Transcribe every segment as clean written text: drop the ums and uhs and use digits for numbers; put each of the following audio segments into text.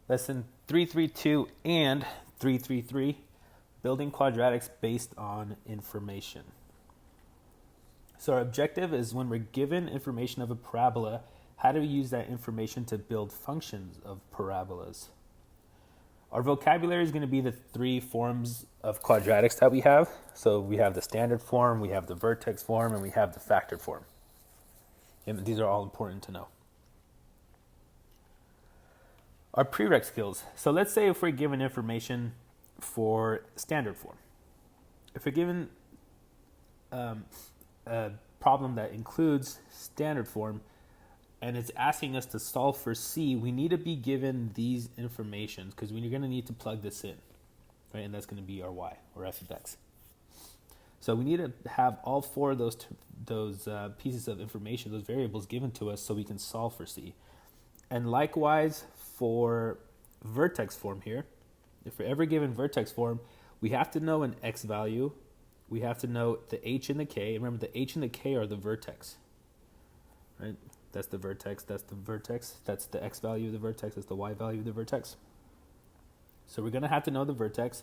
Lesson 332 and 333, building quadratics based on information. So our objective is when we're given information of a parabola, how do we use that information to build functions of parabolas? Our vocabulary is going to be the three forms of quadratics that we have. So we have the standard form, we have the vertex form, and we have the factored form. And these are all important to know. Our prereq skills. So let's say if we're given information for standard form. If we're given a problem that includes standard form and it's asking us to solve for C, we need to be given these informations because we're going to need to plug this in, right? And that's going to be our y, or f of x. So we need to have all four of those pieces of information, those variables given to us so we can solve for C. And likewise for vertex form here, if we're ever given vertex form, we have to know an x value, we have to know the h and the k. Remember, the h and the k are the vertex, right? That's the vertex, that's the vertex, that's the x value of the vertex, that's the y value of the vertex. So we're going to have to know the vertex,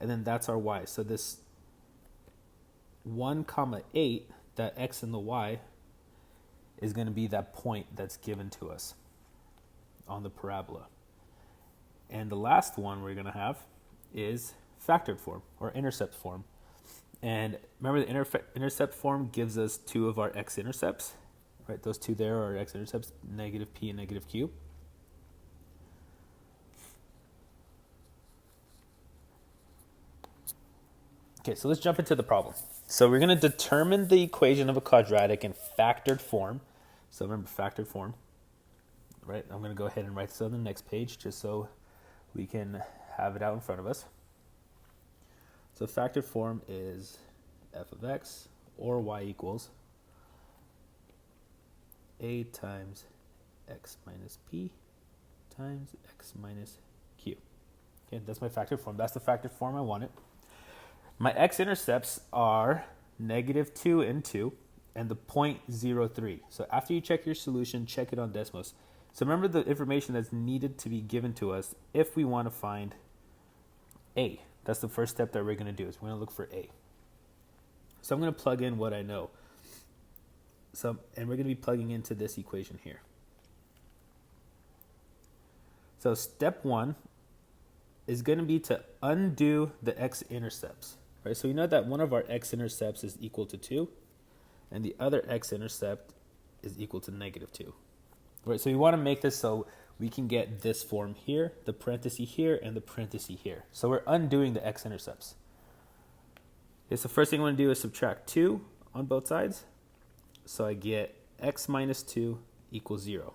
and then that's our y. So this 1, 8, that x and the y, is going to be that point that's given to us on the parabola. And the last one we're going to have is factored form, or intercept form. And remember, the intercept form gives us two of our x-intercepts, right? Those two there are x-intercepts, negative p and negative q. Okay, so let's jump into the problem. So we're going to determine the equation of a quadratic in factored form. So remember, factored form, right? I'm going to go ahead and write this on the next page just so we can have it out in front of us. So factored form is f of x or y equals a times x minus p times x minus q. Okay, that's my factored form. That's the factored form I wanted. My x-intercepts are negative 2 and 2 and the 0.03. So after you check your solution, check it on Desmos. So remember the information that's needed to be given to us if we want to find a. That's the first step that we're going to do, is we're going to look for a. So I'm going to plug in what I know. And we're going to be plugging into this equation here. So step 1 is going to be to undo the x-intercepts. Right? So we know that one of our x-intercepts is equal to 2, and the other x-intercept is equal to negative 2. Right? So we want to make this so we can get this form here, the parenthesis here, and the parenthesis here. So we're undoing the x-intercepts. Okay, so first thing I'm going to do is subtract 2 on both sides. So I get x minus 2 equals 0.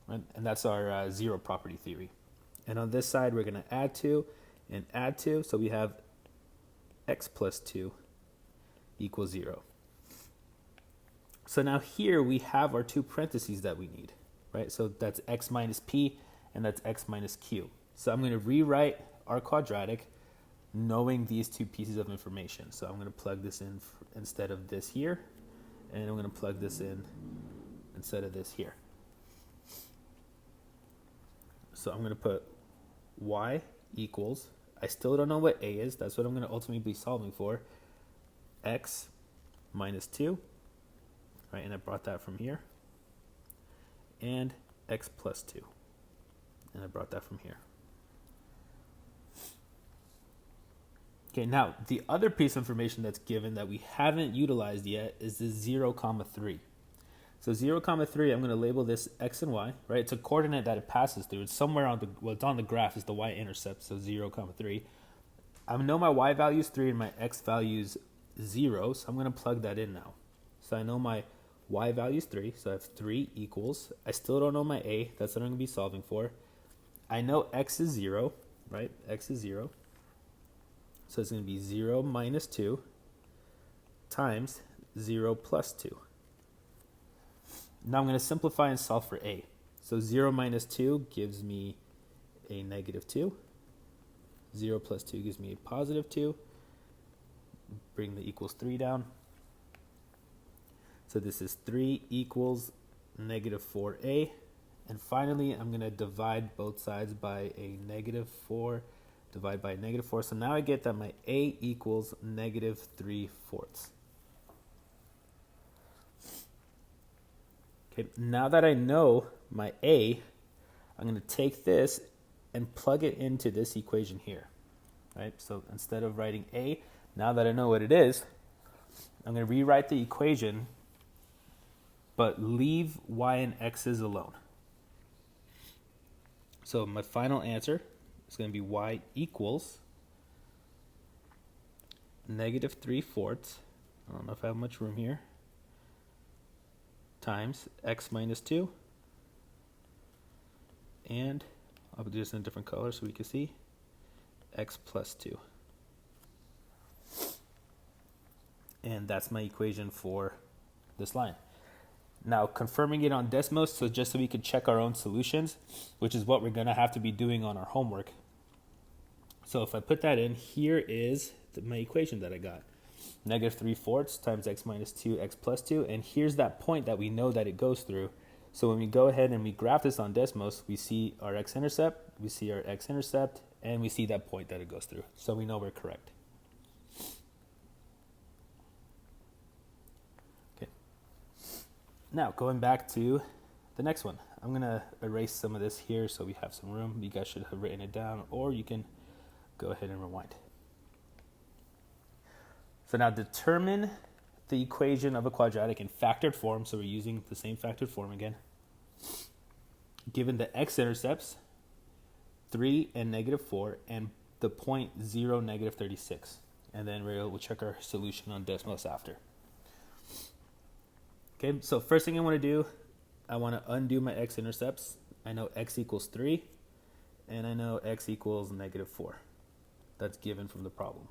Right? And that's our zero property theory. And on this side, we're going to add 2 and add 2. So we have x plus 2 equals 0. So now here we have our two parentheses that we need. Right? So that's x minus p and that's x minus q. So I'm going to rewrite our quadratic knowing these two pieces of information. So I'm going to plug this in instead of this here, and I'm going to plug this in instead of this here. So I'm going to put y equals, I still don't know what a is, that's what I'm going to ultimately be solving for, x minus 2, right, and I brought that from here, and x plus 2, and I brought that from here. Okay, now the other piece of information that's given that we haven't utilized yet is the 0, 3. So 0, 3, I'm going to label this x and y, right? It's a coordinate that it passes through. It's somewhere on the, well, it's on the graph, is the y-intercept, so 0, 3. I know my y value is 3 and my x value is 0, so I'm going to plug that in now. So I know my y value is 3, so I have 3 equals. I still don't know my a, that's what I'm going to be solving for. I know x is 0, right? X is 0. So it's going to be 0 minus 2 times 0 plus 2. Now I'm going to simplify and solve for a. So 0 minus 2 gives me a negative 2. 0 plus 2 gives me a positive 2. Bring the equals 3 down. So this is 3 equals negative 4a. And finally, I'm going to divide both sides by a negative 4, divide by negative 4. So now I get that my a equals negative 3/4. Okay, now that I know my a, I'm going to take this and plug it into this equation here. Right? So instead of writing a, now that I know what it is, I'm going to rewrite the equation, but leave y and x's alone. So my final answer is going to be y equals negative 3/4. I don't know if I have much room here. Times x minus 2. And I'll do this in a different color so we can see. X plus 2. And that's my equation for this line. Now, confirming it on Desmos, so just so we can check our own solutions, which is what we're going to have to be doing on our homework. So if I put that in, here is my equation that I got. Negative 3/4 times x minus 2, x plus 2. And here's that point that we know that it goes through. So when we go ahead and we graph this on Desmos, we see our x-intercept, we see our x-intercept, and we see that point that it goes through. So we know we're correct. Now, going back to the next one, I'm going to erase some of this here so we have some room. You guys should have written it down, or you can go ahead and rewind. So now determine the equation of a quadratic in factored form. So we're using the same factored form again. Given the x-intercepts, 3 and negative 4, and the point 0, negative 36. And then we'll check our solution on Desmos after. Okay, so first thing I want to do, I want to undo my x-intercepts. I know x equals 3, and I know x equals negative 4. That's given from the problem.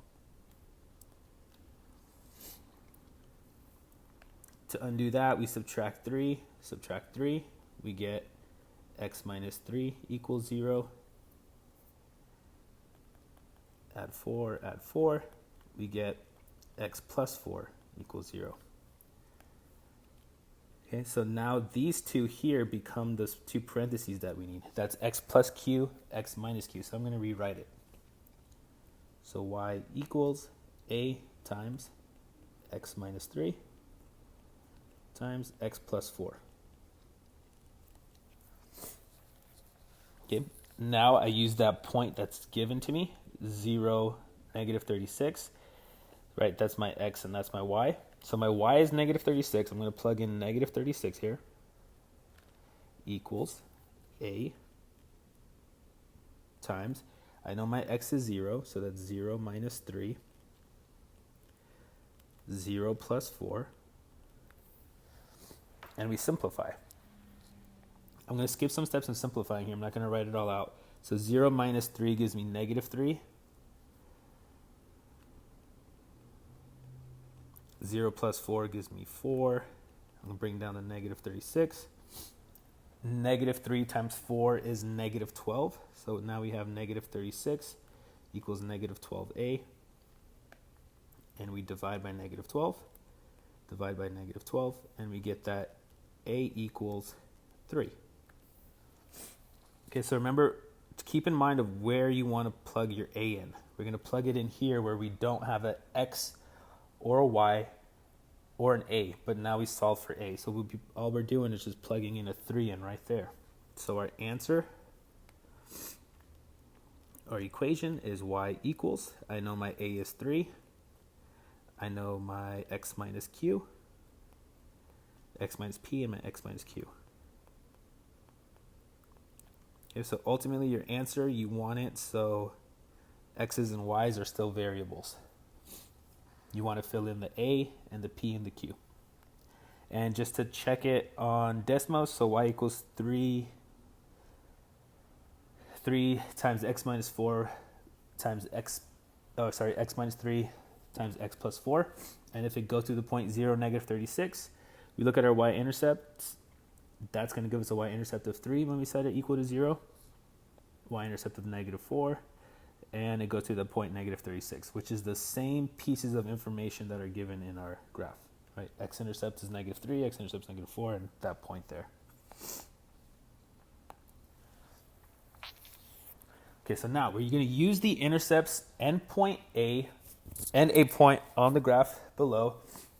To undo that, we subtract 3, we get x minus 3 equals 0. Add 4, we get x plus 4 equals 0. Okay, so now these two here become the two parentheses that we need. That's x plus q, x minus q. So I'm going to rewrite it. So y equals a times x minus 3 times x plus 4. Okay, now I use that point that's given to me, 0, negative 36. Right, that's my x and that's my y. So my y is negative 36. I'm going to plug in negative 36 here. Equals a times, I know my x is 0, so that's 0 minus 3. 0 plus 4. And we simplify. I'm going to skip some steps in simplifying here. I'm not going to write it all out. So 0 minus 3 gives me negative 3. 0 plus 4 gives me 4. I'm going to bring down to negative 36. Negative 3 times 4 is negative 12. So now we have negative 36 equals negative 12a. And we divide by negative 12. Divide by negative 12. And we get that a equals 3. Okay, so remember to keep in mind of where you want to plug your a in. We're going to plug it in here where we don't have an x or a y or an a, but now we solve for a. So all we're doing is just plugging in a 3 in right there. So our answer, our equation is y equals, I know my a is 3, I know my x minus q, x minus p, and my x minus q. Okay, so ultimately your answer, you want it so x's and y's are still variables. You want to fill in the a and the p and the q. And just to check it on Desmos, so y equals 3 times x minus 4 times x minus 3 times x plus 4. And if it goes through the point 0, negative 36, we look at our y-intercept. That's going to give us a y-intercept of 3 when we set it equal to 0. Y-intercept of negative 4. And it goes to the point negative 36, which is the same pieces of information that are given in our graph. Right? X-intercept is negative 3, x-intercept is negative 4, and that point there. Okay, so now we're going to use the intercepts and point A and a point on the graph below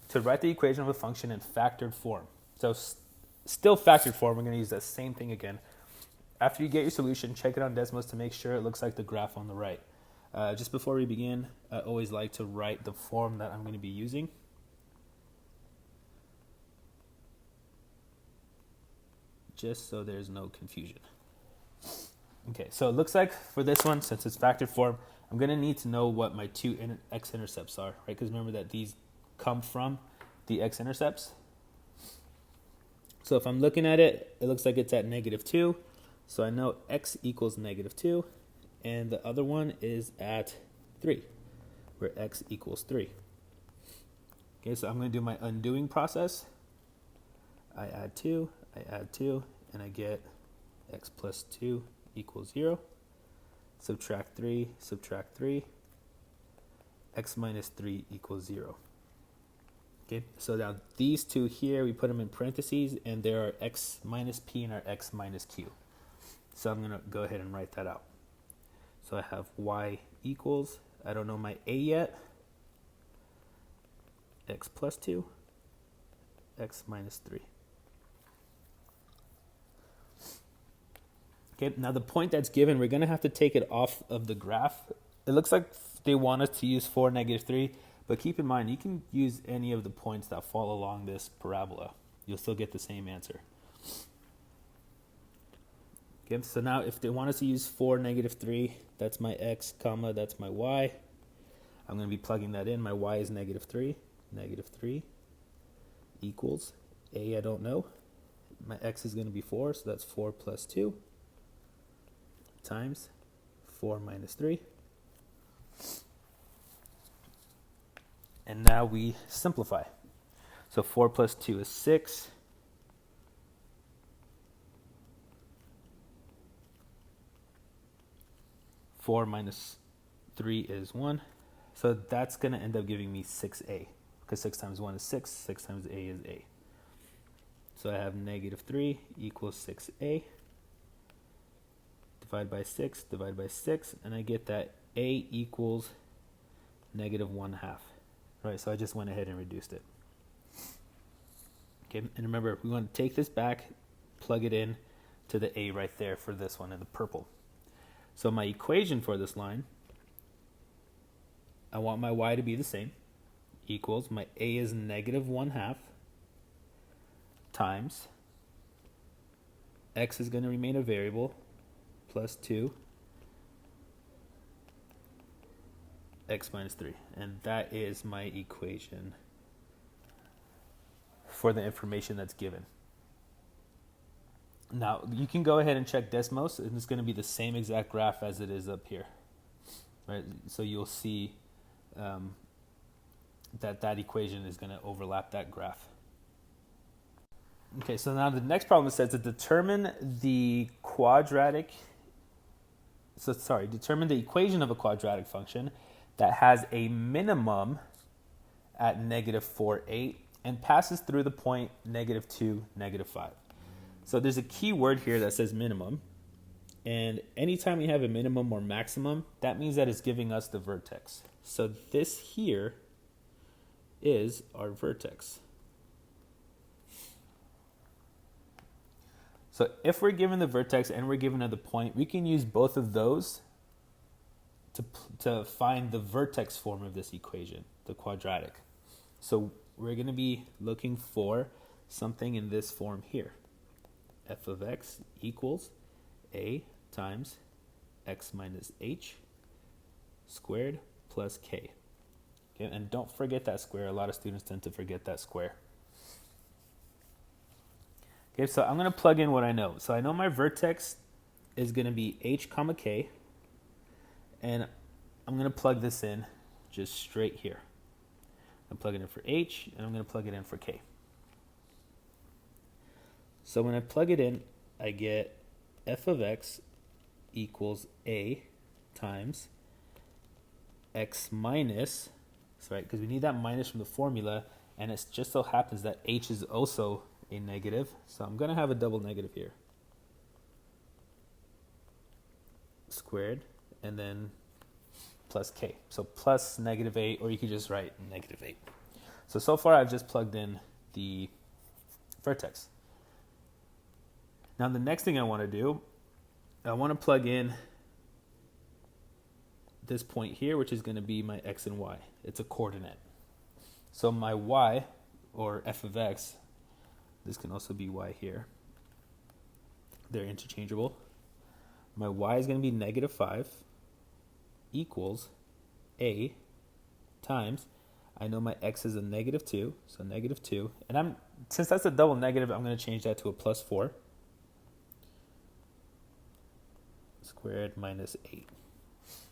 to write the equation of a function in factored form. So still factored form, we're going to use that same thing again. After you get your solution, check it on Desmos to make sure it looks like the graph on the right. Just before we begin, I always like to write the form that I'm going to be using. Just so there's no confusion. Okay, so it looks like for this one, since it's factored form, I'm going to need to know what my two x-intercepts are, right? Because remember that these come from the x-intercepts. So if I'm looking at it, it looks like it's at -2. So I know x equals -2. And the other one is at 3, where x equals 3. Okay, so I'm going to do my undoing process. I add 2, and I get x plus 2 equals 0. Subtract 3, x minus 3 equals 0. Okay, so now these two here, we put them in parentheses, and there are x minus p and our x minus q. So I'm going to go ahead and write that out. So I have y equals, I don't know my a yet, x plus 2, x minus 3. Okay, now the point that's given, we're going to have to take it off of the graph. It looks like they want us to use 4, -3, but keep in mind, you can use any of the points that fall along this parabola. You'll still get the same answer. Okay, so now if they want us to use 4, -3, that's my x, comma, that's my y. I'm going to be plugging that in. My y is -3. -3 equals a, I don't know. My x is going to be 4, so that's 4 plus 2 times 4 minus 3. And now we simplify. So 4 plus 2 is 6. Four minus 3 is 1. So that's going to end up giving me 6a. Because 6 times 1 is 6. 6 times a is a. So I have -3 equals 6a. Divide by 6, divide by 6. And I get that a equals -1/2. Right, so I just went ahead and reduced it. Okay, and remember, we want to take this back, plug it in to the a right there for this one in the purple. So my equation for this line, I want my y to be the same, equals my a is -1/2 times x is going to remain a variable plus 2 x minus 3. And that is my equation for the information that's given. Now, you can go ahead and check Desmos, and it's going to be the same exact graph as it is up here. Right? So you'll see that equation is going to overlap that graph. Okay, so now the next problem says to determine the determine the equation of a quadratic function that has a minimum at -4, 8 and passes through the point -2, -5. So there's a key word here that says minimum. And anytime we have a minimum or maximum, that means that it's giving us the vertex. So this here is our vertex. So if we're given the vertex and we're given the point, we can use both of those to find the vertex form of this equation, the quadratic. So we're going to be looking for something in this form here. F of x equals a times x minus h squared plus k. Okay, and don't forget that square. A lot of students tend to forget that square. Okay, so I'm going to plug in what I know. So I know my vertex is going to be h comma k, and I'm going to plug this in just straight here. I'm plugging it in for h, and I'm going to plug it in for k. So when I plug it in, I get f of x equals a times x minus, right, because we need that minus from the formula, and it just so happens that h is also a negative, so I'm going to have a double negative here. Squared and then plus k. So plus -8, or you could just write -8. So far I've just plugged in the vertex. Now the next thing I want to do, I want to plug in this point here, which is going to be my x and y. It's a coordinate. So my y, or f of x, this can also be y here. They're interchangeable. My y is going to be -5 equals a times, I know my x is a -2, so -2. And since that's a double negative, I'm going to change that to a +4 squared minus 8.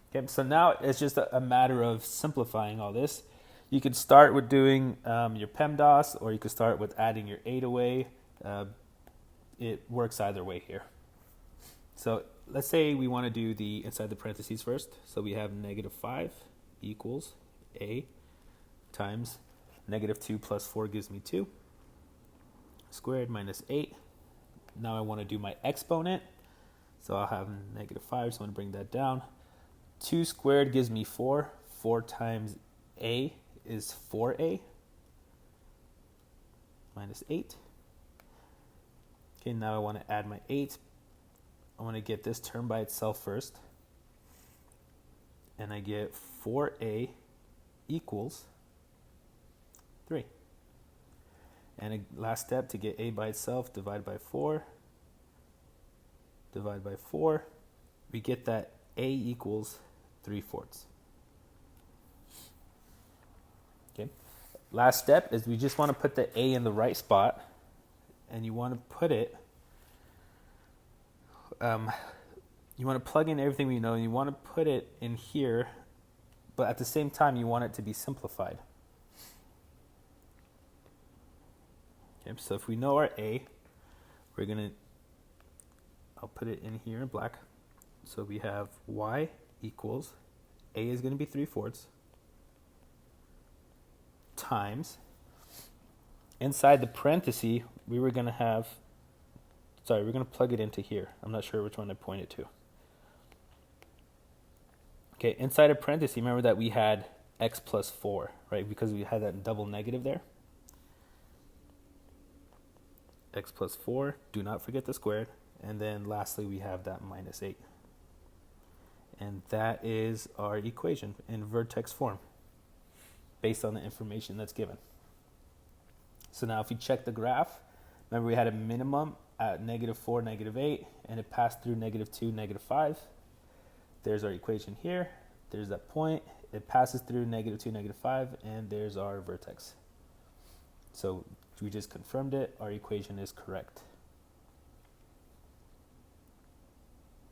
Okay, so now it's just a matter of simplifying all this. You could start with doing your PEMDAS, or you could start with adding your 8 away. It works either way here. So let's say we want to do the inside the parentheses first. So we have -5 equals a times -2 plus 4 gives me 2 squared minus 8. Now I want to do my exponent. So I'll have -5, so I'm going to bring that down. 2 squared gives me 4. 4 times a is 4a minus 8. Okay, now I want to add my 8. I want to get this term by itself first. And I get 4a equals 3. And a last step, to get a by itself, divide by 4. Divide by 4. We get that a equals 3/4. Okay. Last step is we just want to put the a in the right spot, and you want to put it. You want to plug in everything we know, and you want to put it in here, but at the same time you want it to be simplified. Okay, so if we know our a, I'll put it in here in black. So we have y equals, a is going to be 3/4 times, inside the parenthesis, we're going to plug it into here. I'm not sure which one I pointed to. Okay, inside a parenthesis, remember that we had x plus 4, right? Because we had that double negative there. X plus 4, do not forget the squared. And then lastly, we have that minus 8. And that is our equation in vertex form, based on the information that's given. So now if we check the graph, remember we had a minimum at -4, -8, and it passed through -2, -5. There's our equation here. There's that point. It passes through -2, -5, and there's our vertex. So we just confirmed it. Our equation is correct.